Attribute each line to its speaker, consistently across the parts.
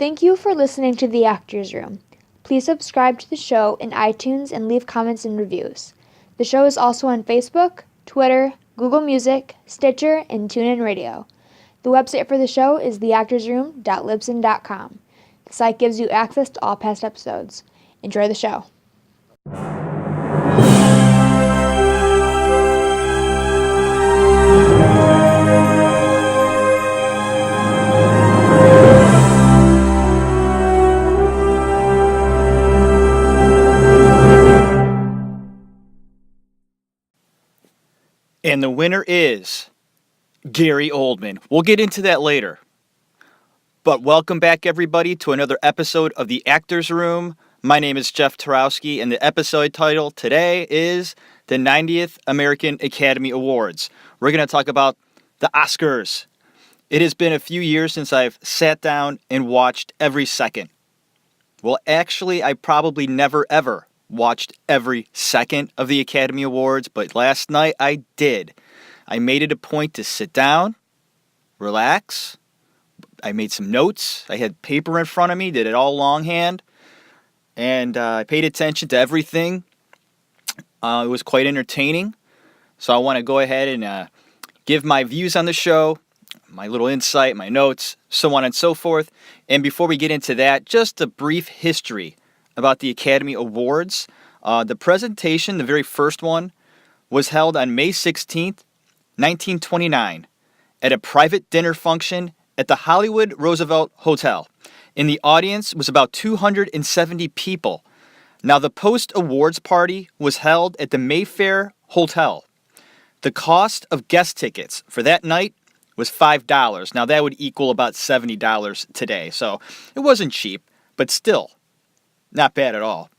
Speaker 1: Thank you for listening to The Actors Room. Please subscribe to the show in iTunes and leave comments and reviews. The show is also on Facebook, Twitter, Google Music, Stitcher, and TuneIn Radio. The website for the show is theactorsroom.libsyn.com. The site gives you access to all past episodes. Enjoy the show.
Speaker 2: And the winner is Gary Oldman. We'll get into that later. But welcome back, everybody, to another episode of The Actors Room. My name is Jeff Tarowski, and the episode title today is the 90th American Academy Awards. We're going to talk about the Oscars. It has been a few years since I've sat down and watched every second. Well, actually, I probably never, ever watched every second of the Academy Awards, but last night I did. I made it a point to sit down, relax. I made some notes. I had paper in front of me, did it all longhand, and I paid attention to everything. It was quite entertaining, so I want to go ahead and give my views on the show, my little insight, my notes, so on and so forth. And before we get into that, just a brief history about the Academy Awards. The presentation, the very first one, was held on May 16th, 1929, at a private dinner function at the Hollywood Roosevelt Hotel. In the audience was about 270 people. Now, the post-awards party was held at the Mayfair Hotel. The cost of guest tickets for that night was $5. Now, that would equal about $70 today, so it wasn't cheap, but still, not bad at all.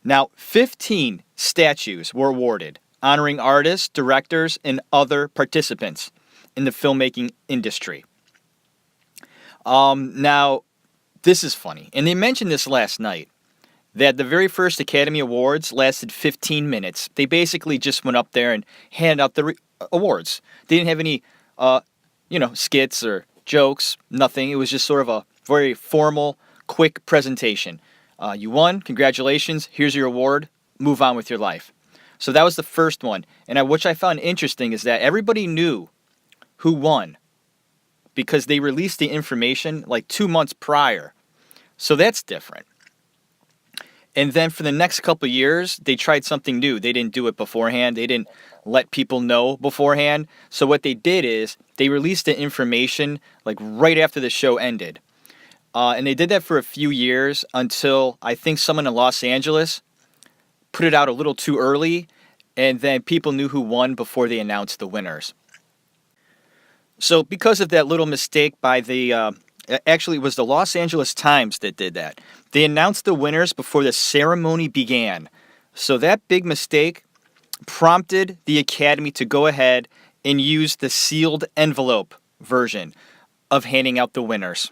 Speaker 2: Now, 15 statues were awarded, honoring artists, directors, and other participants in the filmmaking industry. Now, this is funny, and they mentioned this last night, that the very first Academy Awards lasted 15 minutes. They basically just went up there and handed out the awards. They didn't have any, skits or jokes, nothing. It was just sort of a very formal, quick presentation. You won, congratulations, here's your award, move on with your life. So that was the first one. And which I found interesting is that everybody knew who won because they released the information like 2 months prior. So that's different. And then for the next couple of years, they tried something new. They didn't do it beforehand. They didn't let people know beforehand. So what they did is they released the information like right after the show ended. And they did that for a few years until I think someone in Los Angeles put it out a little too early, and then people knew who won before they announced the winners. So because of that little mistake by actually it was the Los Angeles Times that did that. They announced the winners before the ceremony began. So that big mistake prompted the Academy to go ahead and use the sealed envelope version of handing out the winners.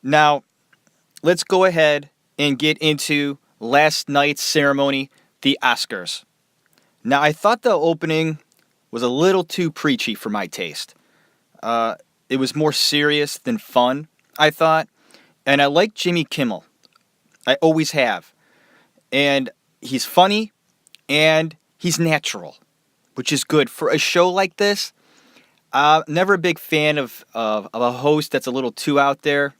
Speaker 2: Now, let's go ahead and get into last night's ceremony, the Oscars. Now, I thought the opening was a little too preachy for my taste. It was more serious than fun, I thought. And I like Jimmy Kimmel. I always have. And he's funny, and he's natural, which is good. For a show like this, never a big fan of a host that's a little too out there.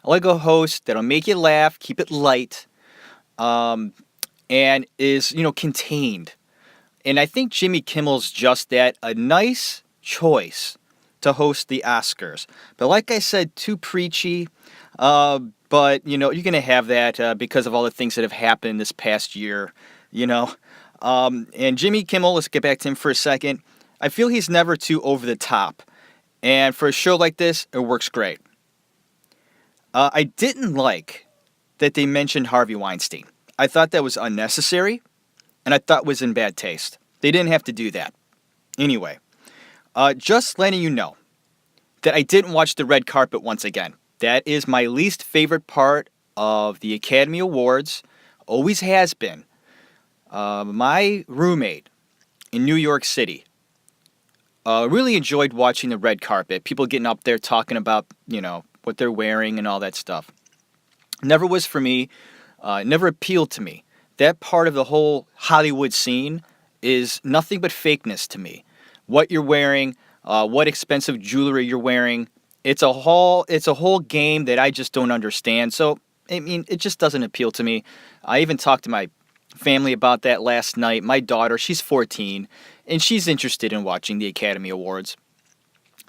Speaker 2: I like a host that'll make you laugh, keep it light, and is, contained. And I think Jimmy Kimmel's just that, a nice choice to host the Oscars. But like I said, too preachy, but, you're going to have that because of all the things that have happened this past year, And Jimmy Kimmel, let's get back to him for a second. I feel he's never too over the top. And for a show like this, it works great. I didn't like that they mentioned Harvey Weinstein. I thought that was unnecessary, and I thought was in bad taste. They didn't have to do that. Anyway, just letting you know that I didn't watch the red carpet once again. That is my least favorite part of the Academy Awards. Always has been. My roommate in New York City really enjoyed watching the red carpet. People getting up there talking about, what they're wearing and all that stuff. Never was for me, never appealed to me. That part of the whole Hollywood scene is nothing but fakeness to me. What you're wearing, what expensive jewelry you're wearing, it's a whole game that I just don't understand. So, I mean, it just doesn't appeal to me. I even talked to my family about that last night. My daughter, she's 14, and she's interested in watching the Academy Awards.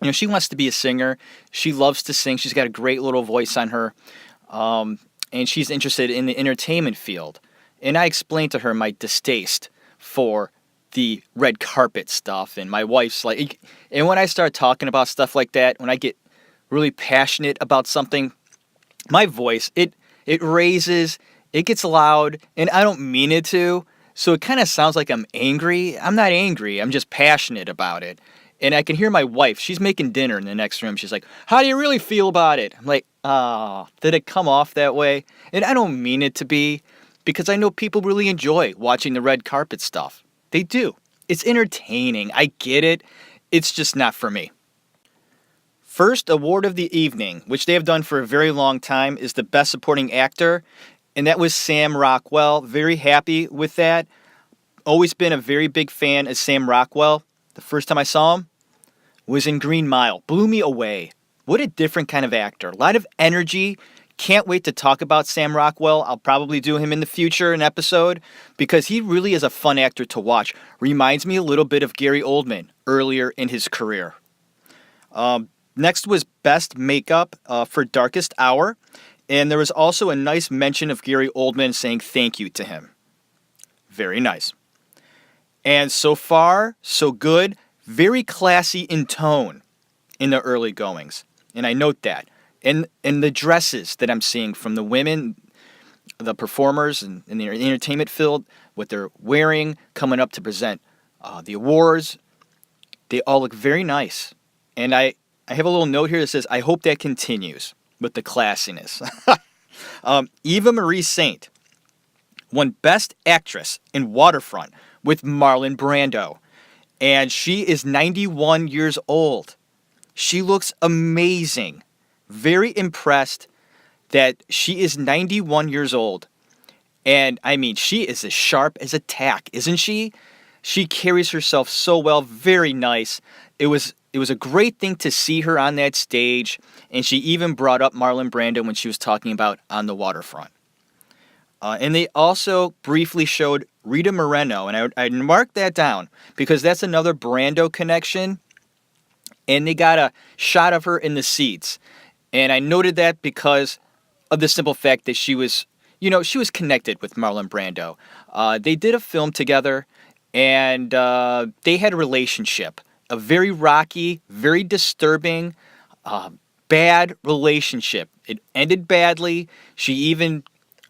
Speaker 2: You know, she wants to be a singer. She loves to sing. She's got a great little voice on her. And she's interested in the entertainment field. And I explained to her my distaste for the red carpet stuff. And my wife's like, and when I start talking about stuff like that, when I get really passionate about something, my voice, it raises, it gets loud, and I don't mean it to. So it kind of sounds like I'm angry. I'm not angry. I'm just passionate about it. And I can hear my wife. She's making dinner in the next room. She's like, how do you really feel about it? I'm like, did it come off that way? And I don't mean it to be, because I know people really enjoy watching the red carpet stuff. They do. It's entertaining. I get it. It's just not for me. First award of the evening, which they have done for a very long time, is the Best Supporting Actor. And that was Sam Rockwell. Very happy with that. Always been a very big fan of Sam Rockwell. The first time I saw him was in Green Mile. Blew me away. What a different kind of actor. A lot of energy. Can't wait to talk about Sam Rockwell. I'll probably do him in the future, an episode, because he really is a fun actor to watch. Reminds me a little bit of Gary Oldman earlier in his career. Next was Best Makeup for Darkest Hour. And there was also a nice mention of Gary Oldman saying thank you to him. Very nice. And so far, so good. Very classy in tone in the early goings. And I note that. And the dresses that I'm seeing from the women, the performers in the entertainment field, what they're wearing, coming up to present the awards, they all look very nice. And I have a little note here that says, I hope that continues with the classiness. Eva Marie Saint won Best Actress in Waterfront with Marlon Brando. And she is 91 years old. She looks amazing. Very impressed that she is 91 years old. And I mean, she is as sharp as a tack, isn't she? She carries herself so well. Very nice. It was a great thing to see her on that stage. And she even brought up Marlon Brando when she was talking about On the Waterfront. And they also briefly showed Rita Moreno, and I marked that down because that's another Brando connection. And they got a shot of her in the seats. And I noted that because of the simple fact that she was connected with Marlon Brando. They did a film together, and they had a relationship. A very rocky, very disturbing, bad relationship. It ended badly. She even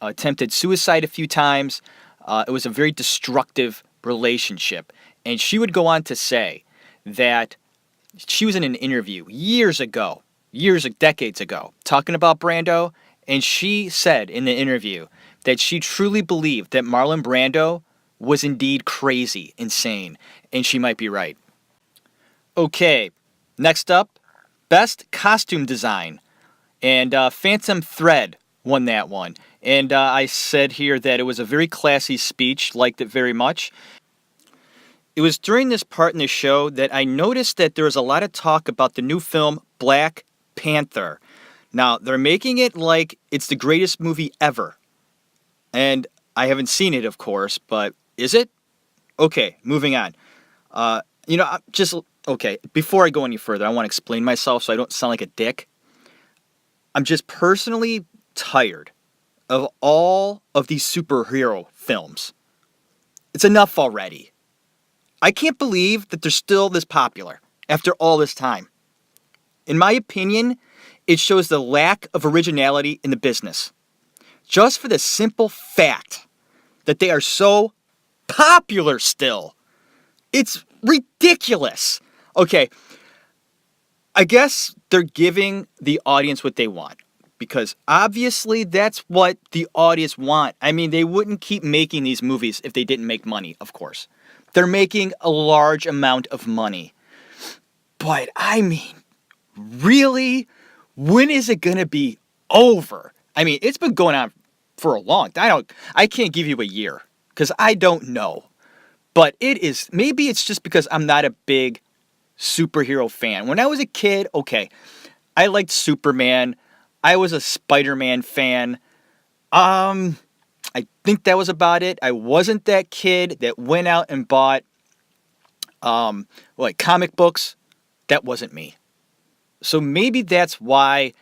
Speaker 2: attempted suicide a few times. It was a very destructive relationship. And she would go on to say that she was in an interview decades ago, talking about Brando, and she said in the interview that she truly believed that Marlon Brando was indeed crazy, insane, and she might be right. Okay, next up, Best Costume Design, and Phantom Thread won that one. And I said here that it was a very classy speech, liked it very much. It was during this part in the show that I noticed that there was a lot of talk about the new film Black Panther. Now, they're making it like it's the greatest movie ever. And I haven't seen it, of course, but is it? Okay, moving on. Okay, before I go any further, I want to explain myself so I don't sound like a dick. I'm just personally tired of all of these superhero films. It's enough already. I can't believe that they're still this popular after all this time. In my opinion, it shows the lack of originality in the business. Just for the simple fact that they are so popular still. It's ridiculous. Okay, I guess they're giving the audience what they want. Because obviously that's what the audience want. I mean, they wouldn't keep making these movies if they didn't make money, of course. They're making a large amount of money. But I mean, really? When is it going to be over? I mean, it's been going on for a long time. I can't give you a year because I don't know. But it is, maybe it's just because I'm not a big superhero fan. When I was a kid, okay, I liked Superman. I was a Spider-Man fan. I think that was about it. I wasn't that kid that went out and bought like comic books. That wasn't me. So maybe that's why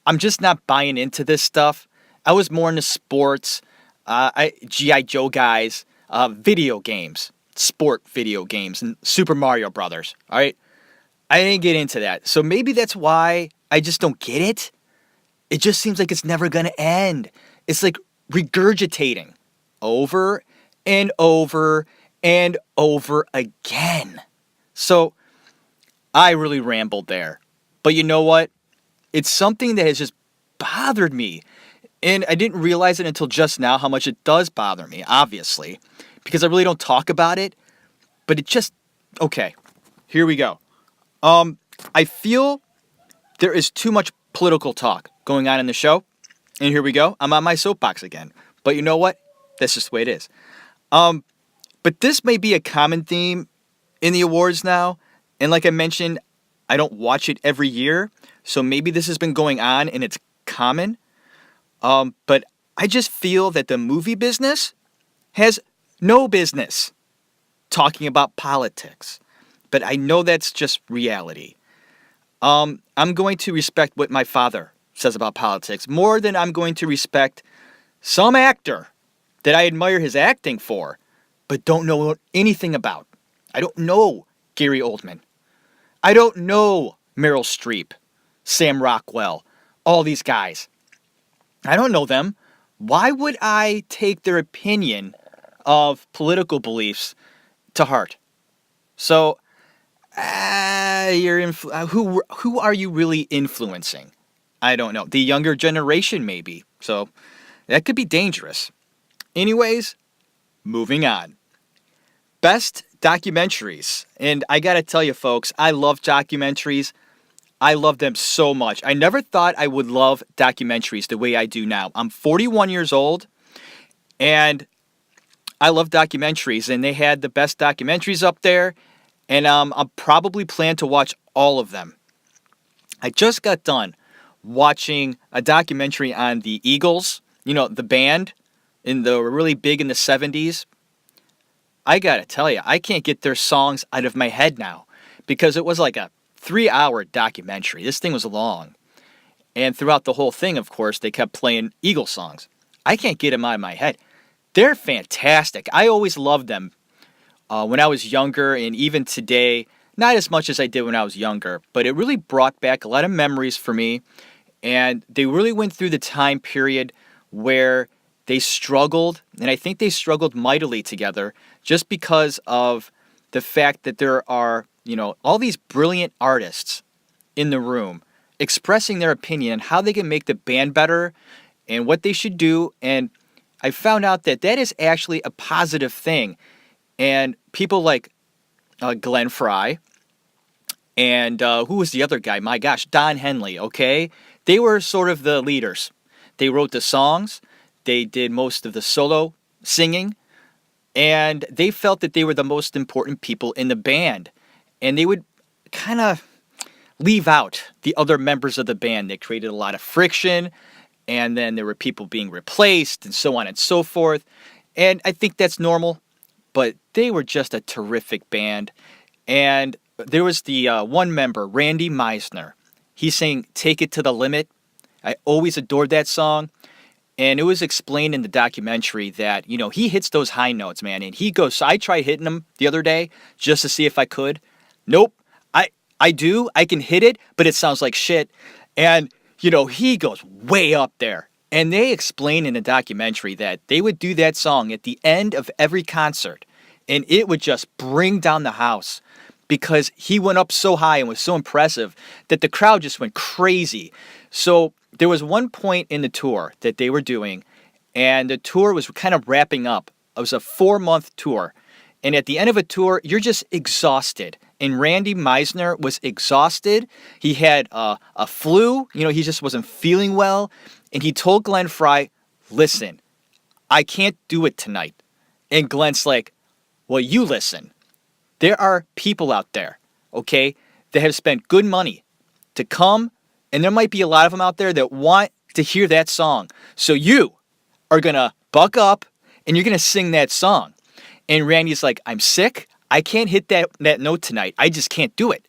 Speaker 2: I'm just not buying into this stuff. I was more into sports, GI Joe guys, video games, sport video games, and Super Mario Brothers. All right, I didn't get into that. So maybe that's why I just don't get it. It just seems like it's never gonna end. It's like regurgitating over and over and over again. So I really rambled there. But you know what? It's something that has just bothered me. And I didn't realize it until just now how much it does bother me, obviously, because I really don't talk about it. But it just, okay, here we go. I feel there is too much political talk going on in the show. And here we go. I'm on my soapbox again. But you know what? That's just the way it is. But this may be a common theme in the awards now. And like I mentioned, I don't watch it every year. So maybe this has been going on and it's common. But I just feel that the movie business has no business talking about politics. But I know that's just reality. I'm going to respect what my father says about politics more than I'm going to respect some actor that I admire his acting for, but don't know anything about. I don't know Gary Oldman. I don't know Meryl Streep, Sam Rockwell, all these guys. I don't know them. Why would I take their opinion of political beliefs to heart? So, who are you really influencing? I don't know. The younger generation, maybe. So, that could be dangerous. Anyways, moving on. Best documentaries. And I gotta tell you, folks, I love documentaries. I love them so much. I never thought I would love documentaries the way I do now. I'm 41 years old, and I love documentaries, and they had the best documentaries up there, and I'll probably plan to watch all of them. I just got done watching a documentary on the Eagles, you know, the band, were really big in the 70s. I gotta tell you, I can't get their songs out of my head now because it was like a 3-hour documentary. This thing was long. And throughout the whole thing, of course, they kept playing Eagles songs. I can't get them out of my head. They're fantastic. I always loved them when I was younger, and even today, not as much as I did when I was younger, but it really brought back a lot of memories for me. And they really went through the time period where they struggled, and I think they struggled mightily together just because of the fact that there are, you know, all these brilliant artists in the room expressing their opinion on how they can make the band better and what they should do. And I found out that that is actually a positive thing. And people like Glenn Fry and who was the other guy? My gosh, Don Henley, okay? They were sort of the leaders. They wrote the songs. They did most of the solo singing. And they felt that they were the most important people in the band. And they would kind of leave out the other members of the band. That created a lot of friction. And then there were people being replaced and so on and so forth. And I think that's normal. But they were just a terrific band. And there was the one member, Randy Meisner. He sang Take It to the Limit. I always adored that song. And it was explained in the documentary that, you know, he hits those high notes, man. And he goes, so I tried hitting them the other day just to see if I could. Nope. I do. I can hit it, but it sounds like shit. And, you know, he goes way up there. And they explain in the documentary that they would do that song at the end of every concert. And it would just bring down the house because he went up so high and was so impressive that the crowd just went crazy. So there was one point in the tour that they were doing, and the tour was kind of wrapping up. It was a 4-month tour. And at the end of a tour, you're just exhausted and Randy Meisner was exhausted. He had a flu. He just wasn't feeling well. And he told Glenn Frey, listen, I can't do it tonight. And Glenn's like, well, you listen. There are people out there, okay, that have spent good money to come, and there might be a lot of them out there that want to hear that song. So you are going to buck up, and you're going to sing that song. And Randy's like, I'm sick. I can't hit that note tonight. I just can't do it.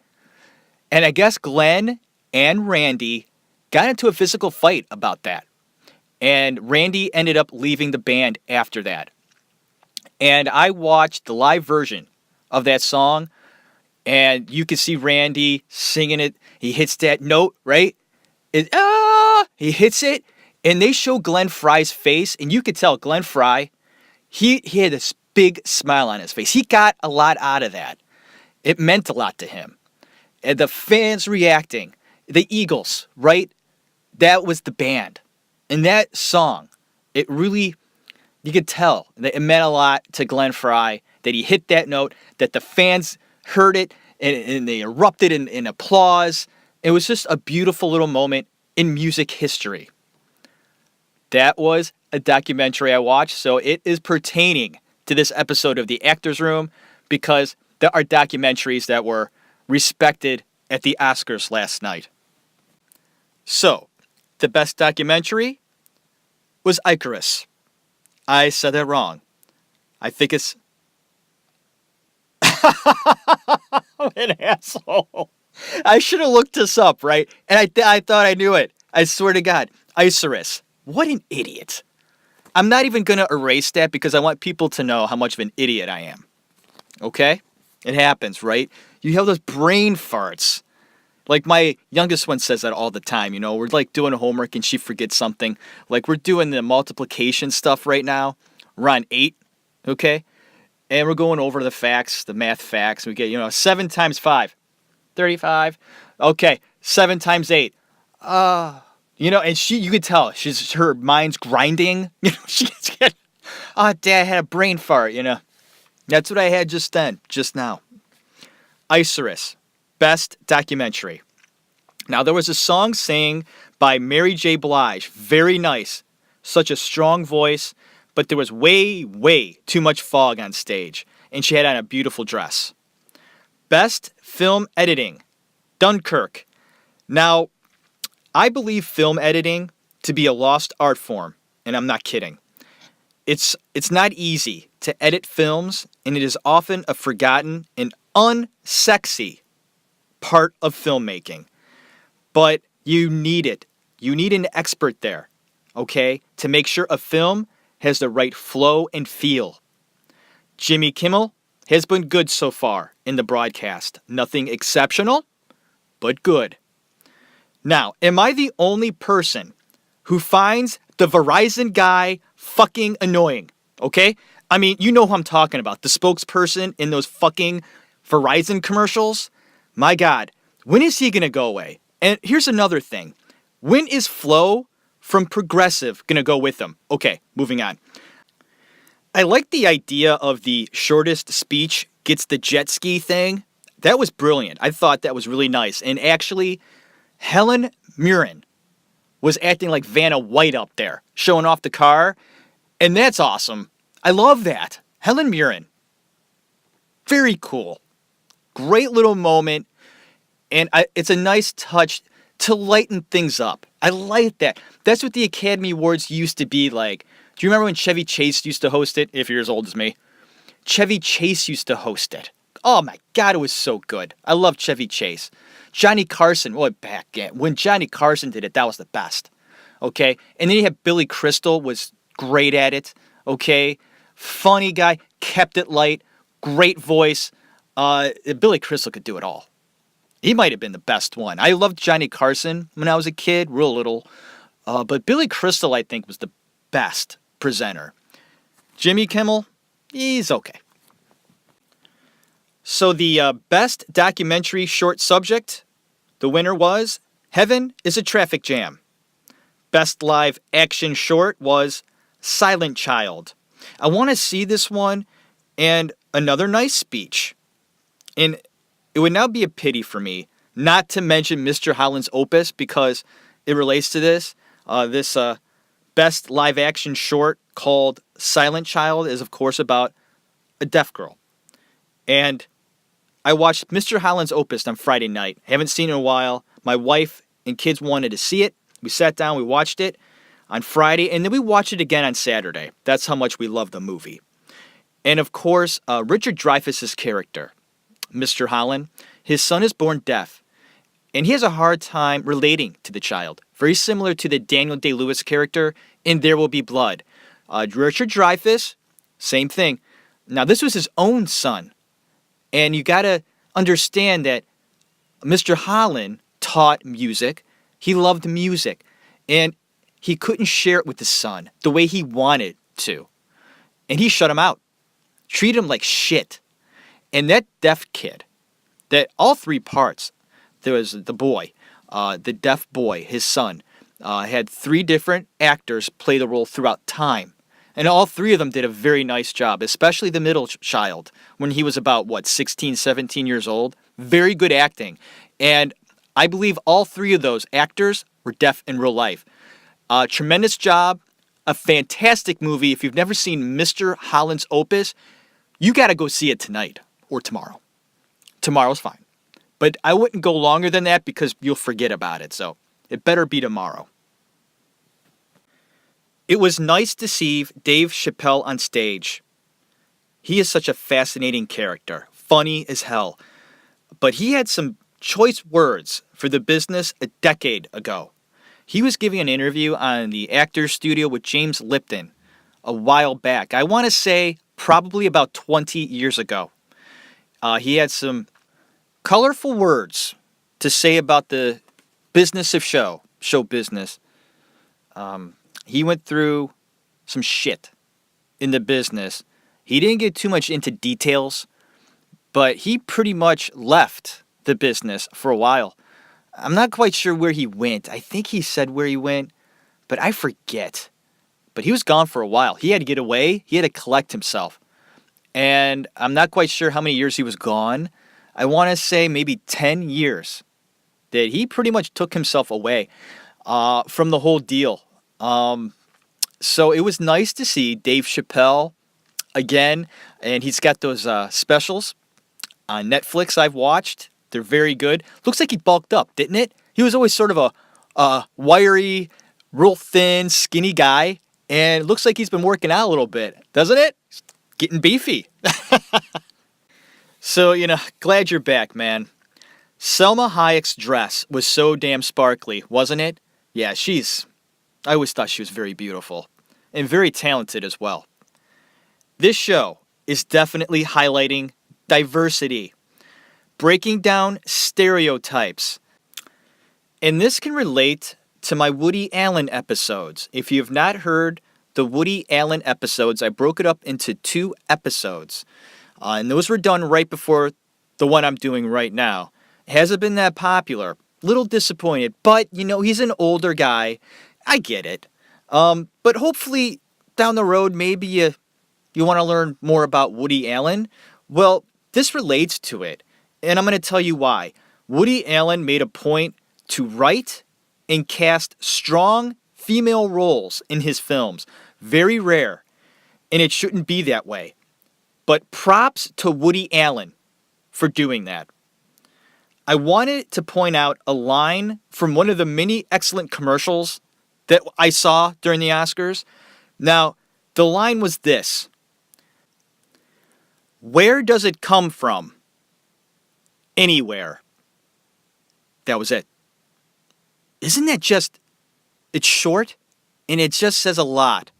Speaker 2: And I guess Glenn and Randy got into a physical fight about that. And Randy ended up leaving the band after that. And I watched the live version of that song, and you can see Randy singing it. He hits that note, right? He hits it, and they show Glenn Frey's face, and you could tell Glenn Frey, he had this big smile on his face. He got a lot out of that. It meant a lot to him. And the fans reacting, the Eagles, right? That was the band. And that song, it really, you could tell that it meant a lot to Glenn Frey, that he hit that note, that the fans heard it, and they erupted in applause. It was just a beautiful little moment in music history. That was a documentary I watched, so it is pertaining to this episode of The Actors Room because there are documentaries that were respected at the Oscars last night. So, the best documentary was Icarus. I said that wrong. I think it's... I'm an asshole. I should have looked this up, right? And I thought I knew it. I swear to God. Icarus. What an idiot. I'm not even going to erase that because I want people to know how much of an idiot I am. Okay? It happens, right? You have those brain farts. Like my youngest one says that all the time, We're like doing homework and she forgets something. Like we're doing the multiplication stuff right now. We're on 8, okay? And we're going over the facts, the math facts. We get, 7 times 5. 35. Okay, 7 times 8. And you could tell her mind's grinding. She gets, Dad had a brain fart, That's what I had just now. Icarus, best documentary. Now, there was a song sang by Mary J. Blige. Very nice. Such a strong voice, but there was way, way too much fog on stage, and she had on a beautiful dress. Best film editing, Dunkirk. Now, I believe film editing to be a lost art form, and I'm not kidding. It's not easy to edit films, and it is often a forgotten and unsexy part of filmmaking. But you need it. You need an expert there, okay, to make sure a film has the right flow and feel. Jimmy Kimmel has been good so far in the broadcast. Nothing exceptional, but good. Now, am I the only person who finds the Verizon guy fucking annoying? Okay? I mean, you know who I'm talking about. The spokesperson in those fucking Verizon commercials. My God, when is he going to go away? And here's another thing. When is Flo from Progressive going to go with him? Okay, moving on. I like the idea of the shortest speech gets the jet ski thing. That was brilliant. I thought that was really nice. And actually, Helen Mirren was acting like Vanna White up there, showing off the car. And that's awesome. I love that. Helen Mirren. Very cool. Great little moment. And it's a nice touch to lighten things up. I like that. That's what the Academy Awards used to be like. Do you remember when Chevy Chase used to host it? If you're as old as me. Chevy Chase used to host it. Oh my God, it was so good. I love Chevy Chase. Johnny Carson, when Johnny Carson did it, that was the best. Okay? And then you have Billy Crystal, was great at it. Okay? Funny guy, kept it light, great voice. Billy Crystal could do it all. He might have been the best one. I loved Johnny Carson when I was a kid, real little. But Billy Crystal, I think, was the best presenter. Jimmy Kimmel, he's okay. So the best documentary short subject, the winner was Heaven is a Traffic Jam. Best live action short was Silent Child. I want to see this one and another nice speech. And it would now be a pity for me not to mention Mr. Holland's opus because it relates to this. This best live action short called Silent Child is, of course, about a deaf girl. And I watched Mr. Holland's opus on Friday night. Haven't seen it in a while. My wife and kids wanted to see it. We sat down, we watched it on Friday, and then we watched it again on Saturday. That's how much we love the movie. And of course, Richard Dreyfuss's character, Mr. Holland, his son is born deaf, and he has a hard time relating to the child. Very similar to the Daniel Day-Lewis character in There Will Be Blood. Richard Dreyfuss, same thing. Now, this was his own son, and you got to understand that Mr. Holland taught music. He loved music, and he couldn't share it with his son the way he wanted to. And he shut him out, treated him like shit. And that deaf kid, that all three parts, there was the boy, the deaf boy, his son, had three different actors play the role throughout time. And all three of them did a very nice job, especially the middle child, when he was about, 16, 17 years old. Very good acting. And I believe all three of those actors were deaf in real life. Tremendous job. A fantastic movie. If you've never seen Mr. Holland's opus, you got to go see it tonight or tomorrow. Tomorrow's fine. But I wouldn't go longer than that because you'll forget about it. So it better be tomorrow. It was nice to see Dave Chappelle on stage. He is such a fascinating character. Funny as hell. But he had some choice words for the business a decade ago. He was giving an interview on the Actors Studio with James Lipton a while back. I want to say probably about 20 years ago. He had some colorful words to say about the business of show business. He went through some shit in the business. He didn't get too much into details, but he pretty much left the business for a while. I'm not quite sure where he went. I think he said where he went, but I forget. But he was gone for a while. He had to get away. He had to collect himself. And I'm not quite sure how many years he was gone. I want to say maybe 10 years that he pretty much took himself away from the whole deal. So it was nice to see Dave Chappelle again. And he's got those specials on Netflix I've watched. They're very good. Looks like he bulked up, didn't it? He was always sort of a wiry, real thin, skinny guy. And it looks like he's been working out a little bit, doesn't it? Getting beefy. So, glad you're back, man. Selma Hayek's dress was so damn sparkly, wasn't it? Yeah, I always thought she was very beautiful. And very talented as well. This show is definitely highlighting diversity. Breaking down stereotypes. And this can relate to my Woody Allen episodes. If you have not heard the Woody Allen episodes, I broke it up into 2 episodes. And those were done right before the one I'm doing right now. It hasn't been that popular. Little disappointed. But, he's an older guy. I get it. But hopefully down the road, maybe you want to learn more about Woody Allen. Well, this relates to it. And I'm going to tell you why. Woody Allen made a point to write and cast strong female roles in his films. Very rare. And it shouldn't be that way. But props to Woody Allen for doing that. I wanted to point out a line from one of the many excellent commercials that I saw during the Oscars. Now, the line was this. Where does it come from? Anywhere. That was it. Isn't that it's short and it just says a lot,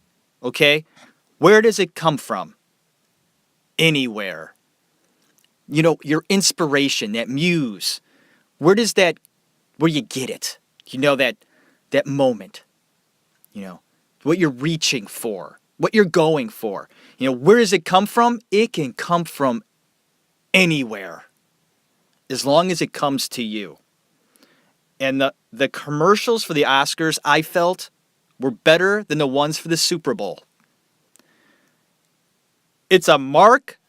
Speaker 2: okay? Where does it come from? Anywhere. Your inspiration, that muse, where you get it? That moment, what you're reaching for, what you're going for. Where does it come from? It can come from anywhere. As long as it comes to you. And the commercials for the Oscars, I felt, were better than the ones for the Super Bowl. It's a Mark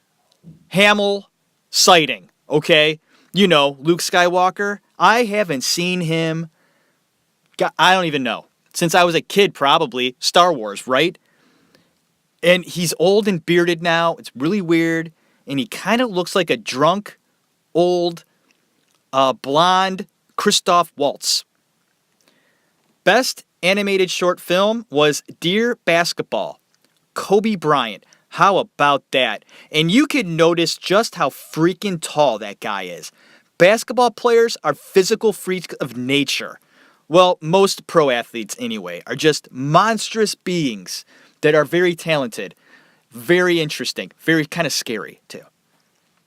Speaker 2: Hamill sighting, okay? You know, Luke Skywalker. I haven't seen him, I don't even know, since I was a kid probably. Star Wars, right? And he's old and bearded now. It's really weird. And he kind of looks like a drunk, old, blonde Christoph Waltz. Best animated short film was Dear Basketball. Kobe Bryant. How about that? And you can notice just how freaking tall that guy is. Basketball players are physical freaks of nature. Well, most pro athletes anyway are just monstrous beings that are very talented, very interesting, very kind of scary too.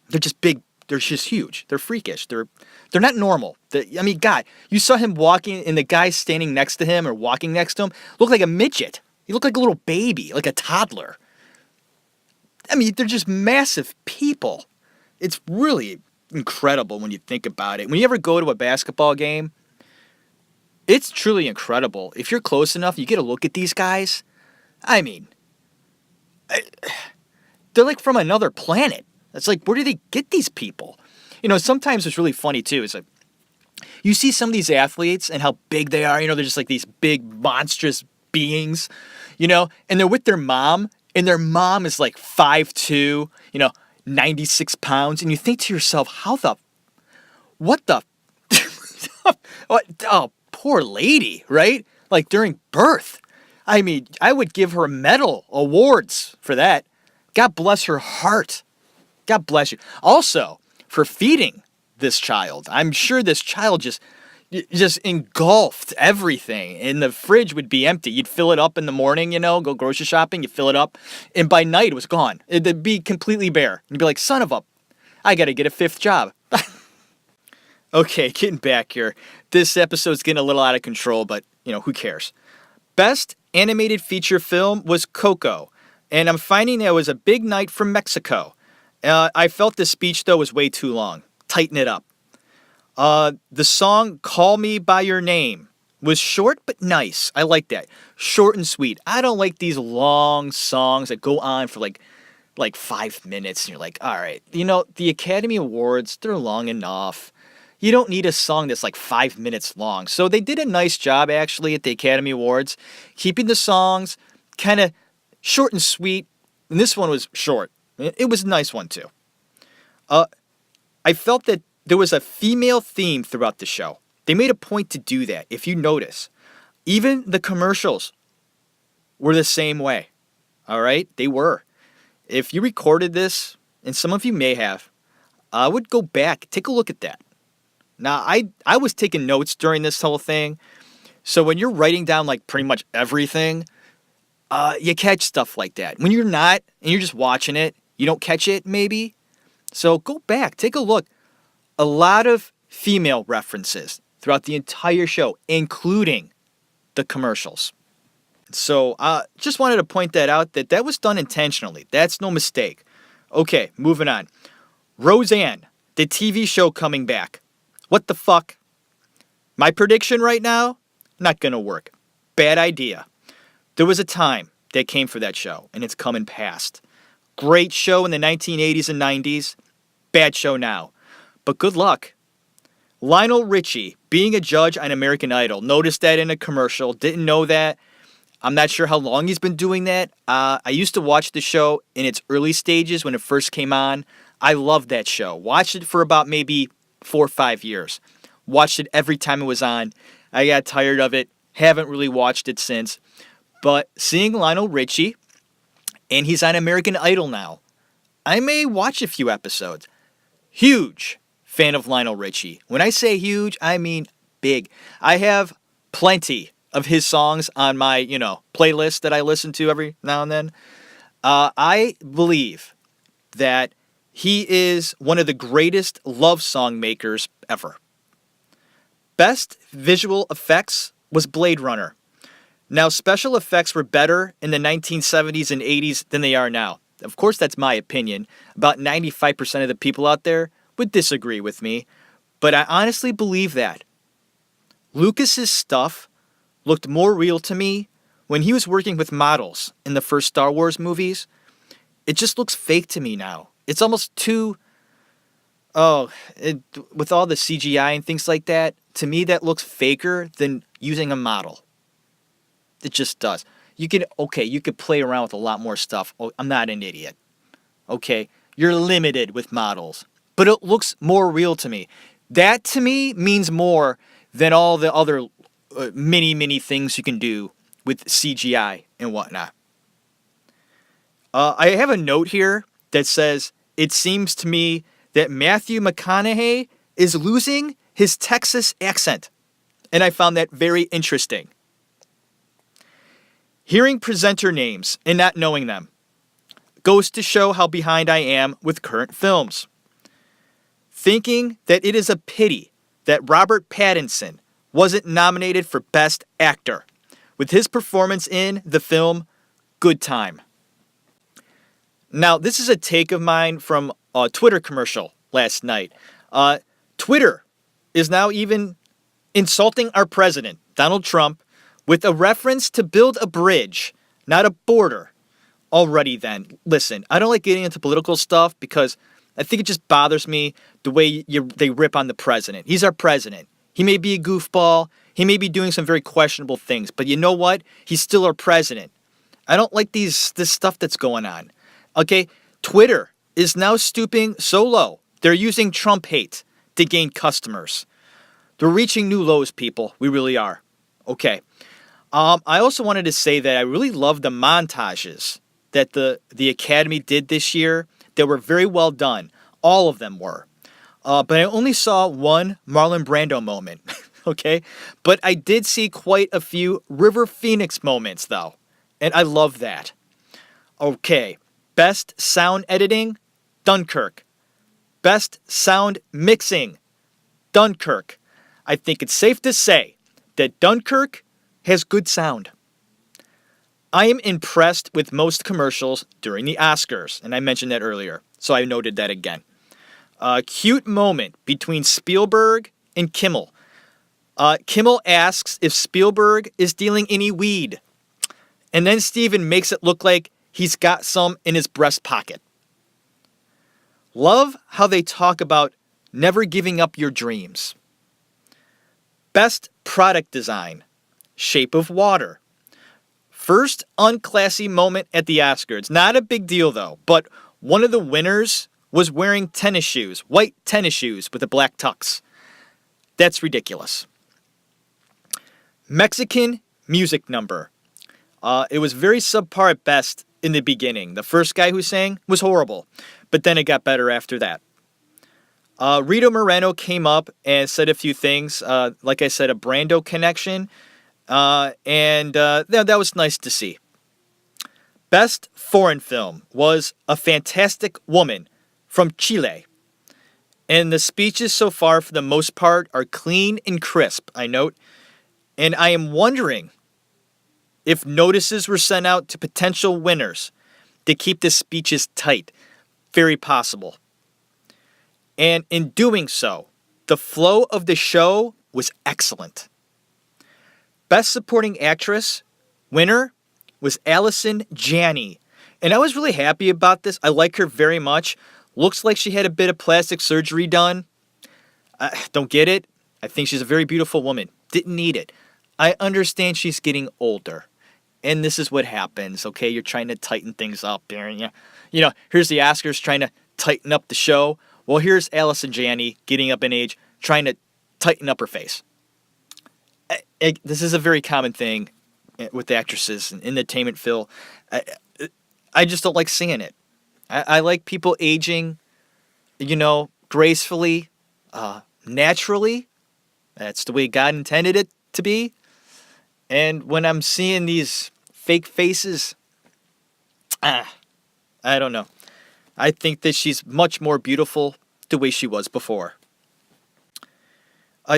Speaker 2: They're just big. They're just huge. They're freakish. They're not normal. God, you saw him walking, and the guy standing next to him or walking next to him looked like a midget. He looked like a little baby, like a toddler. I mean, they're just massive people. It's really incredible when you think about it. When you ever go to a basketball game, it's truly incredible. If you're close enough, you get a look at these guys. I mean, they're like from another planet. It's like, where do they get these people? You know, sometimes it's really funny too. It's like, you see some of these athletes and how big they are. You know, they're just like these big, monstrous beings, you know, and they're with their mom, and their mom is like 5'2", 96 pounds. And you think to yourself, what the, oh, poor lady, right? Like during birth. I mean, I would give her awards for that. God bless her heart. God bless you. Also, for feeding this child. I'm sure this child just engulfed everything, and the fridge would be empty. You'd fill it up in the morning, go grocery shopping, you fill it up, and by night it was gone. It'd be completely bare. You'd be like, son of a, I got to get a fifth job. Okay, getting back here. This episode's getting a little out of control, but, who cares? Best animated feature film was Coco, and I'm finding that it was a big night from Mexico. I felt the speech, though, was way too long. Tighten it up. The song Call Me By Your Name was short but nice. I like that. Short and sweet. I don't like these long songs that go on for like 5 minutes, and you're like, all right. The Academy Awards, they're long enough. You don't need a song that's like 5 minutes long. So they did a nice job, actually, at the Academy Awards, keeping the songs kind of short and sweet. And this one was short. It was a nice one, too. I felt that there was a female theme throughout the show. They made a point to do that, if you notice. Even the commercials were the same way. All right? They were. If you recorded this, and some of you may have, I would go back, take a look at that. Now, I was taking notes during this whole thing. So when you're writing down like pretty much everything, you catch stuff like that. When you're not, and you're just watching it, you don't catch it maybe. So go back, take a look. A lot of female references throughout the entire show, including the commercials. So just wanted to point that out, that was done intentionally. That's no mistake. Okay, moving on. Roseanne, the TV show coming back. What the fuck? My prediction right now? Not gonna work. Bad idea. There was a time that came for that show, and it's coming past. Great show in the 1980s and 90s. Bad show now. But good luck. Lionel Richie, being a judge on American Idol. Noticed that in a commercial. Didn't know that. I'm not sure how long he's been doing that. I used to watch the show in its early stages when it first came on. I loved that show. Watched it for about maybe 4 or 5 years. Watched it every time it was on. I got tired of it. Haven't really watched it since. But seeing Lionel Richie, and he's on American Idol now, I may watch a few episodes. Huge fan of Lionel Richie. When I say huge, I mean big. I have plenty of his songs on my, playlist that I listen to every now and then. I believe that he is one of the greatest love song makers ever. Best visual effects was Blade Runner. Now, special effects were better in the 1970s and 80s than they are now. Of course, that's my opinion. About 95% of the people out there would disagree with me, but I honestly believe that. Lucas's stuff looked more real to me when he was working with models in the first Star Wars movies. It just looks fake to me now. It's almost too Oh, with all the CGI and things like that, to me that looks faker than using a model. It just does. You could play around with a lot more stuff. Oh, I'm not an idiot. Okay, you're limited with models, but it looks more real to me. That to me means more than all the other many things you can do with CGI and whatnot. I have a note here that says it seems to me that Matthew McConaughey is losing his Texas accent, and I found that very interesting. Hearing presenter names and not knowing them goes to show how behind I am with current films. Thinking that it is a pity that Robert Pattinson wasn't nominated for Best Actor with his performance in the film Good Time. Now, this is a take of mine from a Twitter commercial last night. Twitter is now even insulting our president, Donald Trump, with a reference to build a bridge, not a border. Alrighty then, listen, I don't like getting into political stuff because I think it just bothers me the way they rip on the president. He's our president. He may be a goofball. He may be doing some very questionable things, but you know what? He's still our president. I don't like this stuff that's going on. Okay, Twitter is now stooping so low. They're using Trump hate to gain customers. They're reaching new lows, people. We really are. Okay. I also wanted to say that I really love the montages that the Academy did this year. They were very well done. All of them were. But I only saw one Marlon Brando moment. Okay? But I did see quite a few River Phoenix moments, though. And I love that. Okay. Best sound editing, Dunkirk. Best sound mixing, Dunkirk. I think it's safe to say that Dunkirk has good sound. I am impressed with most commercials during the Oscars, and I mentioned that earlier, so I noted that again. A cute moment between Spielberg and Kimmel. Kimmel asks if Spielberg is dealing any weed, and then Steven makes it look like he's got some in his breast pocket. Love how they talk about never giving up your dreams. Best product design, Shape of Water. First unclassy moment at the Oscars. Not a big deal though, but one of the winners was wearing tennis shoes, white tennis shoes with a black tux. That's ridiculous. Mexican music number. It was very subpar at best in the beginning. The first guy who sang was horrible, but then it got better after that. Rito Moreno came up and said a few things. Like I said, a Brando connection. And that was nice to see. Best foreign film was A Fantastic Woman from Chile. And the speeches so far, for the most part, are clean and crisp, I note. And I am wondering if notices were sent out to potential winners to keep the speeches tight. Very possible. And in doing so, the flow of the show was excellent. Best Supporting Actress winner was Allison Janney. And I was really happy about this. I like her very much. Looks like she had a bit of plastic surgery done. Don't get it. I think she's a very beautiful woman. Didn't need it. I understand she's getting older. And this is what happens, okay? You're trying to tighten things up there. And here's the Oscars trying to tighten up the show. Well, here's Allison Janney getting up in age, trying to tighten up her face. This is a very common thing with actresses in the entertainment field. I just don't like seeing it. I like people aging, gracefully, naturally. That's the way God intended it to be. And when I'm seeing these fake faces, I don't know. I think that she's much more beautiful the way she was before.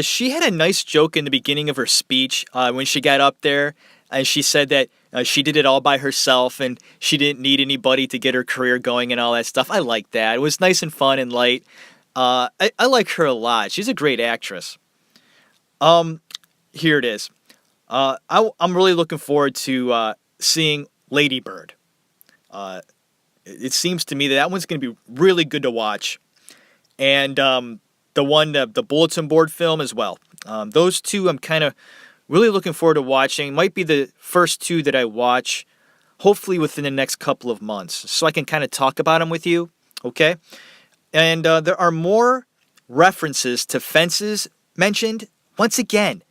Speaker 2: She had a nice joke in the beginning of her speech when she got up there, and she said that she did it all by herself and she didn't need anybody to get her career going and all that stuff. I like that. It was nice and fun and light. I like her a lot. She's a great actress. Here it is. I'm really looking forward to seeing Lady Bird. It seems to me that one's going to be really good to watch. and the bulletin board film as well. Those two I'm kind of really looking forward to watching. Might be the first two that I watch, hopefully within the next couple of months, so I can kind of talk about them with you. Okay, and there are more references to fences mentioned once again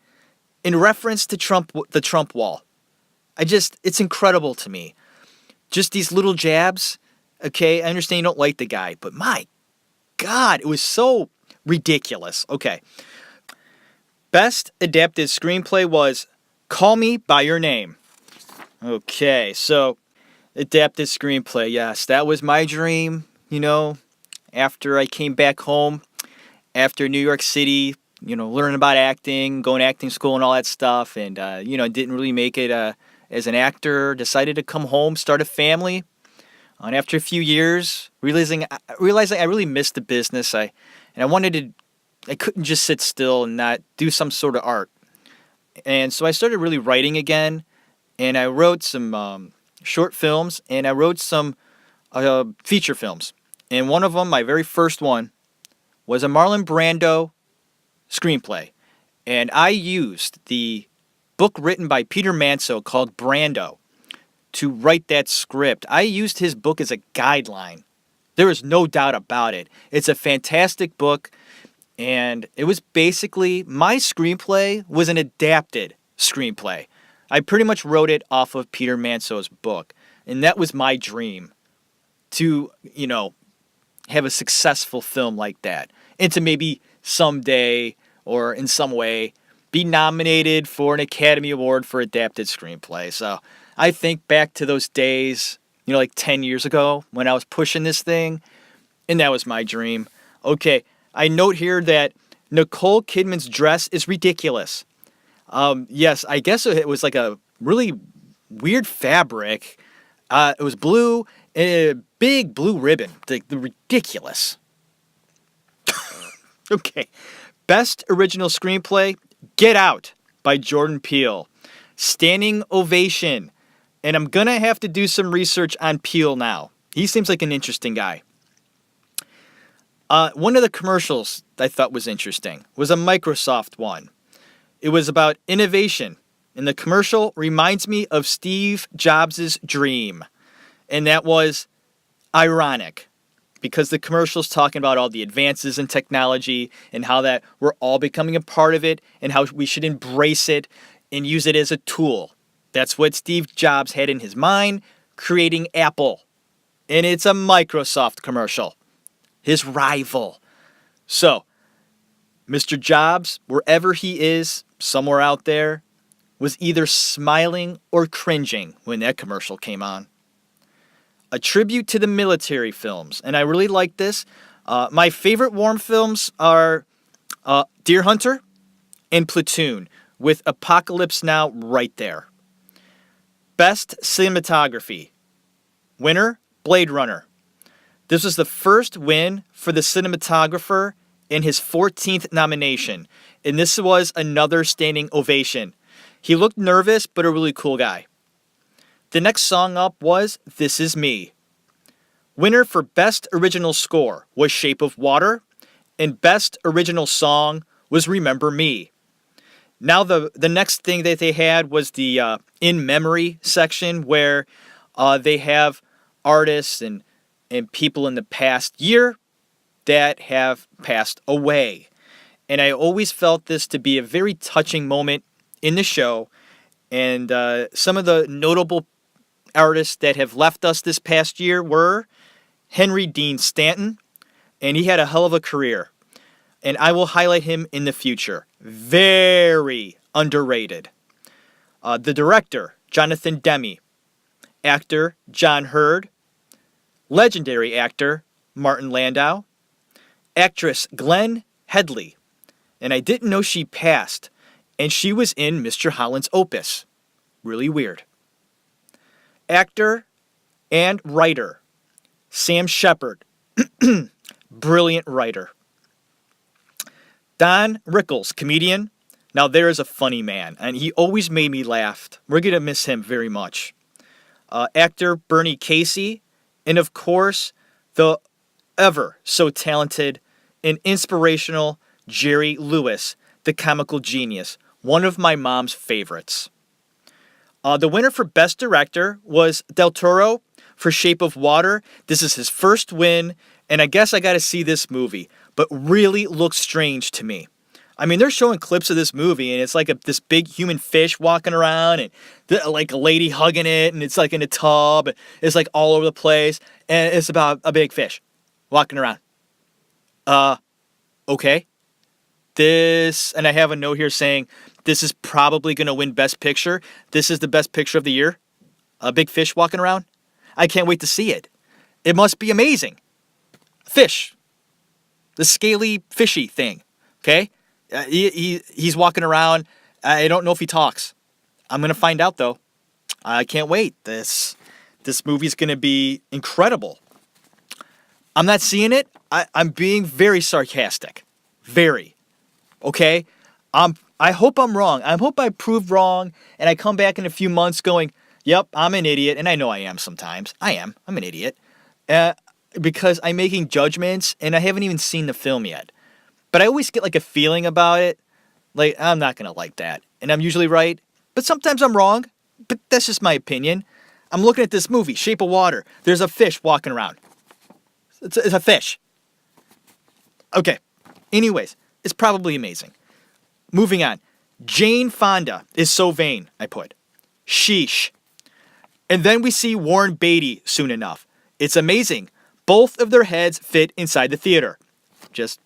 Speaker 2: in reference to the Trump wall. It's incredible to me. Just these little jabs. Okay, I understand you don't like the guy, but my God, it was so ridiculous. Okay. Best adapted screenplay was Call Me By Your Name. Okay, so adapted screenplay, yes, that was my dream, after I came back home, after New York City, learning about acting, going to acting school and all that stuff, and, didn't really make it as an actor, decided to come home, start a family. And after a few years, realizing I really missed the business, I couldn't just sit still and not do some sort of art. And so I started really writing again, and I wrote some short films, and I wrote some feature films. And one of them, my very first one, was a Marlon Brando screenplay. And I used the book written by Peter Manso called Brando to write that script. I used his book as a guideline. There is no doubt about it. It's a fantastic book, and it was basically, my screenplay was an adapted screenplay. I pretty much wrote it off of Peter Manso's book, and that was my dream, to, have a successful film like that, and to maybe someday or in some way be nominated for an Academy Award for adapted screenplay. So I think back to those days, like 10 years ago when I was pushing this thing, and that was my dream. Okay, I note here that Nicole Kidman's dress is ridiculous. Yes, I guess it was like a really weird fabric. It was blue, and a big blue ribbon. The ridiculous. Okay, best original screenplay, Get Out by Jordan Peele. Standing ovation. And I'm going to have to do some research on Peele now. He seems like an interesting guy. One of the commercials I thought was interesting was a Microsoft one. It was about innovation. And the commercial reminds me of Steve Jobs' dream. And that was ironic, because the commercial's talking about all the advances in technology and how that we're all becoming a part of it and how we should embrace it and use it as a tool. That's what Steve Jobs had in his mind, creating Apple. And it's a Microsoft commercial, his rival. So, Mr. Jobs, wherever he is, somewhere out there, was either smiling or cringing when that commercial came on. A tribute to the military films, and I really like this. My favorite war films are Deer Hunter and Platoon, with Apocalypse Now right there. Best cinematography. Winner, Blade Runner. This was the first win for the cinematographer in his 14th nomination, and this was another standing ovation. He looked nervous, but a really cool guy. The next song up was This Is Me. Winner for Best Original Score was Shape of Water, and Best Original Song was Remember Me. Now the next thing that they had was the In Memory section, where they have artists and people in the past year that have passed away. And I always felt this to be a very touching moment in the show. And some of the notable artists that have left us this past year were Henry Dean Stanton, and he had a hell of a career. And I will highlight him in the future. Very underrated. The director, Jonathan Demme. Actor, John Hurd. Legendary actor, Martin Landau. Actress, Glenn Headley. And I didn't know she passed. And she was in Mr. Holland's Opus. Really weird. Actor and writer, Sam Shepard. Brilliant writer. Don Rickles, comedian. Now there is a funny man, and he always made me laugh. We're going to miss him very much. Actor Bernie Casey, and of course, the ever so talented and inspirational Jerry Lewis, the comical genius, one of my mom's favorites. The winner for Best Director was Del Toro for Shape of Water. This is his first win, and I guess I got to see this movie, but really looks strange to me. I mean, they're showing clips of this movie, and it's like this big human fish walking around, and like a lady hugging it, and it's like in a tub. It's like all over the place, and it's about a big fish walking around. Okay. And I have a note here saying this is probably going to win Best Picture. This is the best picture of the year. A big fish walking around. I can't wait to see it. It must be amazing. Fish. The scaly, fishy thing. Okay? He's walking around. I don't know if he talks. I'm going to find out, though. I can't wait. This movie's going to be incredible. I'm not seeing it. I'm being very sarcastic. Very. Okay? I hope I'm wrong. I hope I prove wrong, and I come back in a few months going, yep, I'm an idiot, and I know I am sometimes. I'm an idiot. Because I'm making judgments, and I haven't even seen the film yet. But I always get like a feeling about it, like, I'm not going to like that. And I'm usually right, but sometimes I'm wrong. But that's just my opinion. I'm looking at this movie, Shape of Water. There's a fish walking around. It's a fish. Okay. Anyways, it's probably amazing. Moving on. Jane Fonda is so vain, I put. Sheesh. And then we see Warren Beatty soon enough. It's amazing. Both of their heads fit inside the theater. Just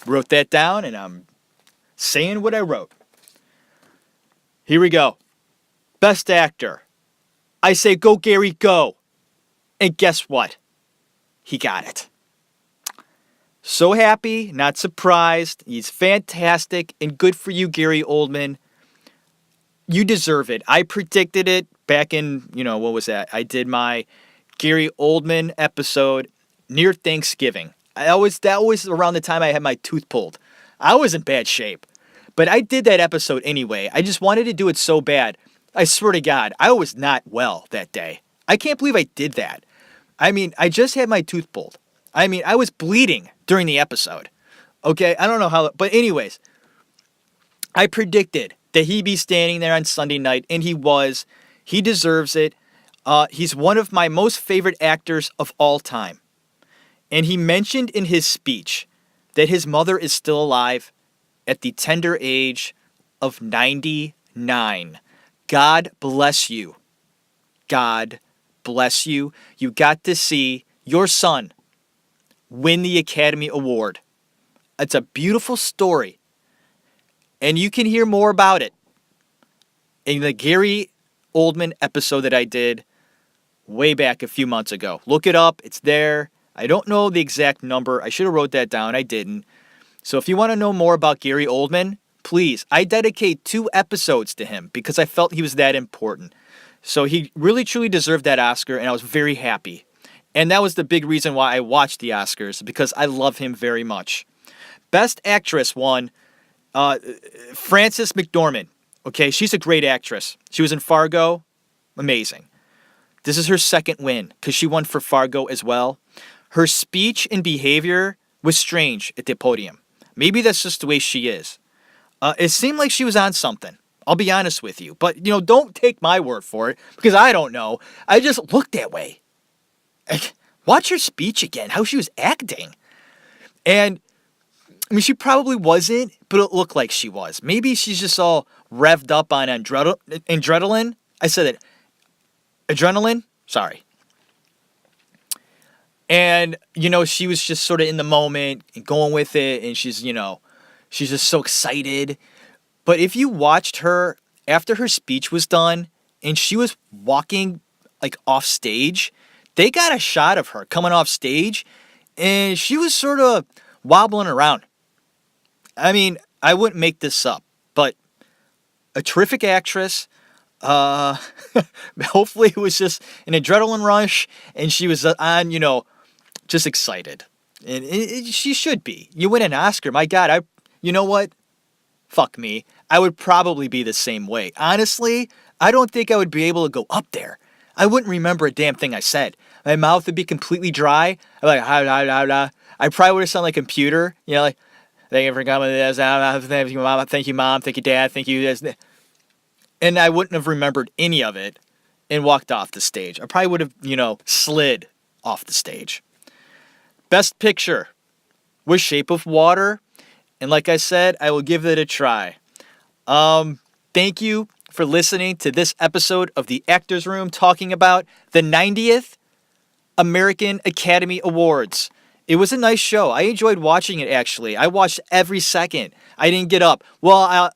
Speaker 2: wrote that down, and I'm saying what I wrote. Here we go. Best Actor. I say go Gary, go. And guess what? He got it. So happy, not surprised. He's fantastic, and good for you, Gary Oldman. You deserve it. I predicted it back in, what was that? I did my Gary Oldman episode near Thanksgiving. That was around the time I had my tooth pulled. I was in bad shape. But I did that episode anyway. I just wanted to do it so bad. I swear to God, I was not well that day. I can't believe I did that. I mean, I just had my tooth pulled. I mean, I was bleeding during the episode. Okay, I don't know how, but anyways, I predicted that he'd be standing there on Sunday night, and he was. He deserves it. He's one of my most favorite actors of all time. And he mentioned in his speech that his mother is still alive at the tender age of 99. God bless you. God bless you. You got to see your son win the Academy Award. It's a beautiful story. And you can hear more about it in the Gary Oldman episode that I did way back a few months ago. Look it up. It's there. I don't know the exact number. I should have wrote that down. I didn't. So if you want to know more about Gary Oldman, please, I dedicate 2 episodes to him because I felt he was that important. So he really truly deserved that Oscar, and I was very happy. And that was the big reason why I watched the Oscars, because I love him very much. Best Actress won Frances McDormand. Okay, she's a great actress. She was in Fargo. Amazing. This is her second win because she won for Fargo as well. Her speech and behavior was strange at the podium. Maybe that's just the way she is. It seemed like she was on something. I'll be honest with you. But, don't take my word for it because I don't know. I just looked that way. Watch her speech again, how she was acting. And, I mean, she probably wasn't, but it looked like she was. Maybe she's just all revved up on adrenaline. I said it. Adrenaline? Sorry. And, she was just sort of in the moment and going with it. And she's just so excited. But if you watched her after her speech was done and she was walking like off stage, they got a shot of her coming off stage and she was sort of wobbling around. I mean, I wouldn't make this up, but a terrific actress. Hopefully it was just an adrenaline rush and she was on, just excited. And she should be. You win an Oscar. My God, you know what? Fuck me. I would probably be the same way. Honestly, I don't think I would be able to go up there. I wouldn't remember a damn thing I said. My mouth would be completely dry. I'm like, I probably would have sounded like a computer, like, thank you for coming to this, thank you, mom, thank you, dad, thank you, this. And I wouldn't have remembered any of it and walked off the stage. I probably would have, slid off the stage. Best picture was Shape of Water. And like I said, I will give it a try. Thank you for listening to this episode of The Actors Room talking about the 90th American Academy Awards. It was a nice show. I enjoyed watching it, actually. I watched every second. I didn't get up. Well, I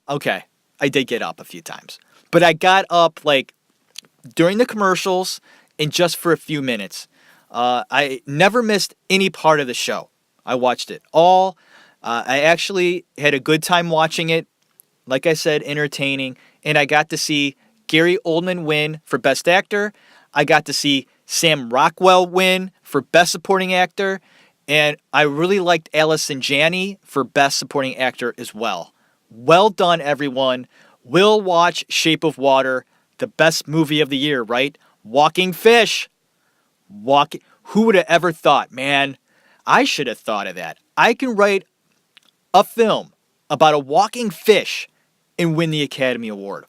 Speaker 2: did get up a few times. But I got up, during the commercials and just for a few minutes. I never missed any part of the show. I watched it all. I actually had a good time watching it. Like I said, entertaining. And I got to see Gary Oldman win for Best Actor. I got to see Sam Rockwell win for Best Supporting Actor. And I really liked Allison Janney for Best Supporting Actor as well. Well done, everyone. We'll watch Shape of Water, the best movie of the year, right? Walking fish. Who would have ever thought, man? I should have thought of that. I can write a film about a walking fish and win the Academy Award.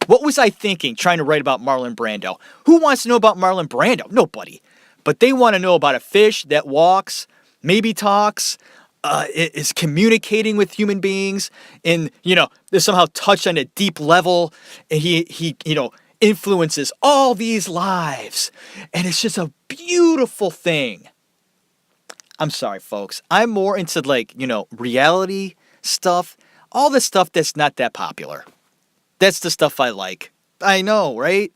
Speaker 2: What was I thinking trying to write about Marlon Brando? Who wants to know about Marlon Brando? Nobody. But they want to know about a fish that walks, maybe talks, is communicating with human beings, and, they're somehow touched on a deep level, and he influences all these lives. And it's just a beautiful thing. I'm sorry, folks. I'm more into, reality stuff. All the stuff that's not that popular. That's the stuff I like. I know, right?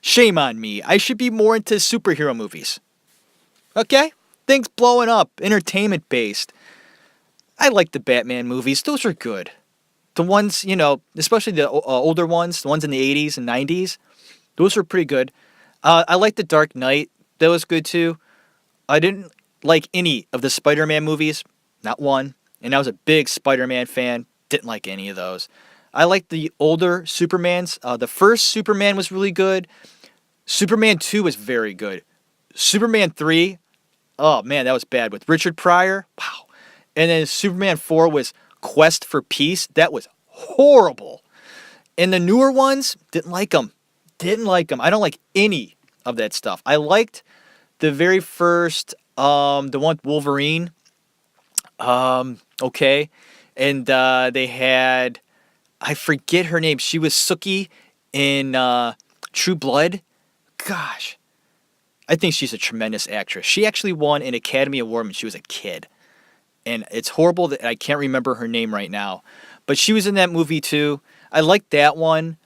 Speaker 2: Shame on me. I should be more into superhero movies. Okay? Things blowing up. Entertainment based. I like the Batman movies. Those are good. The ones, especially the older ones, the ones in the 80s and 90s. Those were pretty good. I like The Dark Knight. That was good too. I didn't like any of the Spider-Man movies. Not one. And I was a big Spider-Man fan. Didn't like any of those. I liked the older Supermans. The first Superman was really good. Superman 2 was very good. Superman 3, oh man, that was bad with Richard Pryor. Wow. And then Superman 4 was Quest for Peace. That was horrible. And the newer ones, didn't like them. I don't like any of that stuff. I liked the very first, the one with Wolverine. Okay. And they had, I forget her name. She was Sookie in True Blood. Gosh. I think she's a tremendous actress. She actually won an Academy Award when she was a kid. And it's horrible that I can't remember her name right now. But she was in that movie too. I liked that one.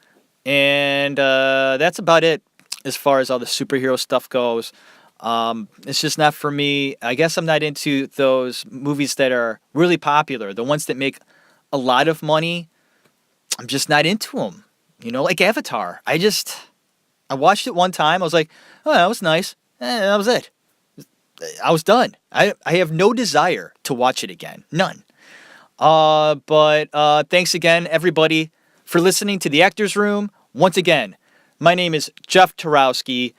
Speaker 2: And that's about it as far as all the superhero stuff goes. It's just not for me. I guess I'm not into those movies that are really popular. The ones that make a lot of money, I'm just not into them. Like Avatar. I watched it one time. I was like, oh, that was nice. That was it. I was done. I have no desire to watch it again. None. But thanks again, everybody, for listening to The Actors Room. Once again, my name is Jeff Tarowski.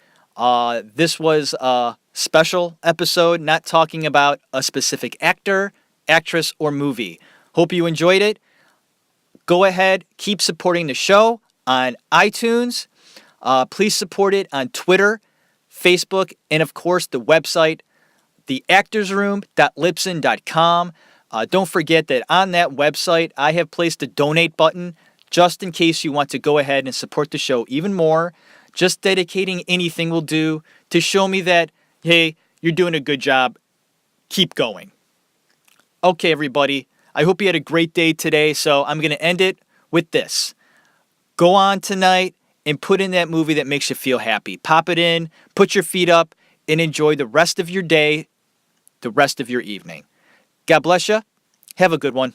Speaker 2: This was a special episode, not talking about a specific actor, actress, or movie. Hope you enjoyed it. Go ahead, keep supporting the show on iTunes. Please support it on Twitter, Facebook, and of course the website, theactorsroom.libsyn.com. Don't forget that on that website, I have placed a donate button just in case you want to go ahead and support the show even more. Just dedicating anything will do to show me that, hey, you're doing a good job. Keep going. Okay, everybody. I hope you had a great day today, so I'm going to end it with this. Go on tonight and put in that movie that makes you feel happy. Pop it in, put your feet up, and enjoy the rest of your day, the rest of your evening. God bless you. Have a good one.